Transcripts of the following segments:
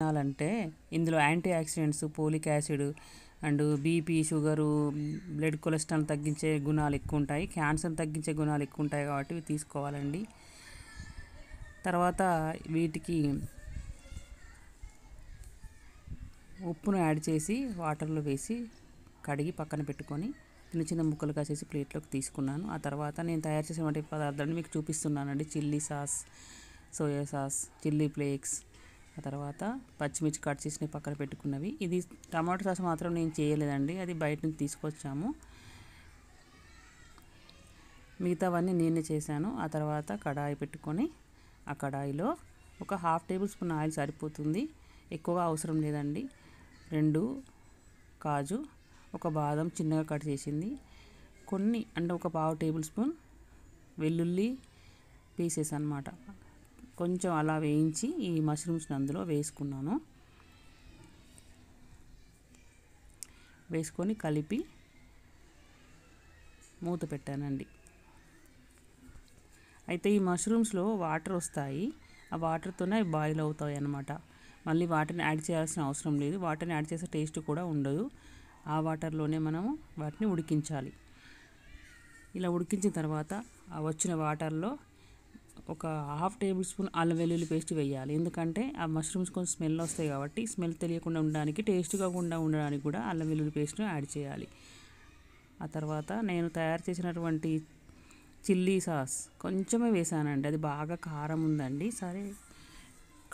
తినాలంటే ఇందులో antioxidants, folic acid and BP, sugar, blood cholesterol తగ్గించే గుణాలు ఎక్కువ ఉంటాయి, క్యాన్సర్ తగ్గించే గుణాలు ఎక్కువ ఉంటాయి కాబట్టి ఇవి తీసుకోవాలండి. తర్వాత వీటికి ఉప్పును యాడ్ చేసి వాటర్లో వేసి కడిగి పక్కన పెట్టుకొని చిన్న చిన్న ముక్కలు కాసేసి ప్లేట్లోకి తీసుకున్నాను. ఆ తర్వాత నేను తయారు చేసినటువంటి పదార్థాన్ని మీకు చూపిస్తున్నానండి. Chilli sauce, soya sauce, chilli flakes, ఆ తర్వాత పచ్చిమిర్చి కట్ చేసి పక్కన పెట్టుకున్నవి. ఇది టమాటో సాస్ మాత్రం నేను చేయలేదండి, అది బయట నుంచి తీసుకొచ్చాము. మిగతావన్నీ నేనే చేశాను. ఆ తర్వాత కడాయి పెట్టుకొని ఆ కడాయిలో ఒక 1/2 టేబుల్ స్పూన్ ఆయిల్ సరిపోతుంది, ఎక్కువగా అవసరం లేదండి. 2 కాజు, ఒక బాదం చిన్నగా కట్ చేసింది, కొన్ని అంటే ఒక 1/2 టేబుల్ స్పూన్ వెల్లుల్లి పీసెస్ అన్నమాట. కొంచెం అలా వేయించి ఈ మష్రూమ్స్ని అందులో వేసుకున్నాను. వేసుకొని కలిపి మూత పెట్టానండి. అయితే ఈ మష్రూమ్స్లో వాటర్ వస్తాయి, ఆ వాటర్తోనే అవి బాయిల్ అవుతాయి అన్నమాట. మళ్ళీ వాటర్ని యాడ్ చేయాల్సిన అవసరం లేదు, వాటర్ని యాడ్ చేసే టేస్ట్ కూడా ఉండదు. ఆ వాటర్లోనే మనము వాటిని ఉడికించాలి. ఇలా ఉడికించిన తర్వాత ఆ వచ్చిన వాటర్లో ఒక 1/2 టేబుల్ స్పూన్ అల్లం వెల్లుల్లి పేస్ట్ వేయాలి. ఎందుకంటే ఆ మష్రూమ్స్ కొంచెం స్మెల్ వస్తాయి కాబట్టి స్మెల్ తెలియకుండా ఉండడానికి, టేస్ట్ కాకుండా ఉండడానికి కూడా అల్లం వెల్లుల్లి పేస్ట్ను యాడ్ చేయాలి. ఆ తర్వాత నేను తయారు చేసినటువంటి చిల్లీ సాస్ కొంచెమే వేసానండి, అది బాగా కారం ఉందండి. సరే,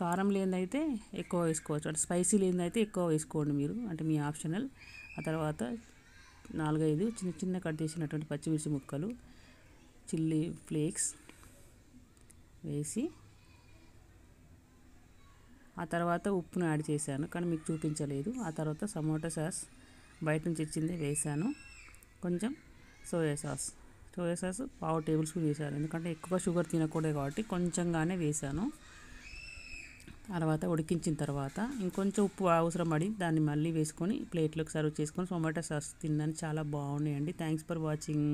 కారం లేనిదైతే ఎక్కువ వేసుకోవచ్చు, అంటే స్పైసీ లేనిదైతే ఎక్కువ వేసుకోండి మీరు, అంటే మీ ఆప్షనల్. ఆ తర్వాత 4-5 చిన్న చిన్న కట్ చేసినటువంటి పచ్చిమిర్చి ముక్కలు, చిల్లీ ఫ్లేక్స్ వేసి ఆ తర్వాత ఉప్పును యాడ్ చేశాను, కానీ మీకు చూపించలేదు. ఆ తర్వాత టమాటో సాస్ బయట నుంచి ఇచ్చింది వేసాను, కొంచెం సోయా సాస్ 1/2 టేబుల్ స్పూన్ వేసాను, ఎందుకంటే ఎక్కువ షుగర్ తినకూడదు కాబట్టి కొంచెంగానే వేసాను. తర్వాత ఉడికించిన తర్వాత ఇంకొంచెం ఉప్పు అవసరం పడి దాన్ని మళ్ళీ వేసుకొని ప్లేట్లోకి సర్వ్ చేసుకొని టమాటో సాస్ తిన్నాను. చాలా బాగున్నాయండి. Thanks for watching.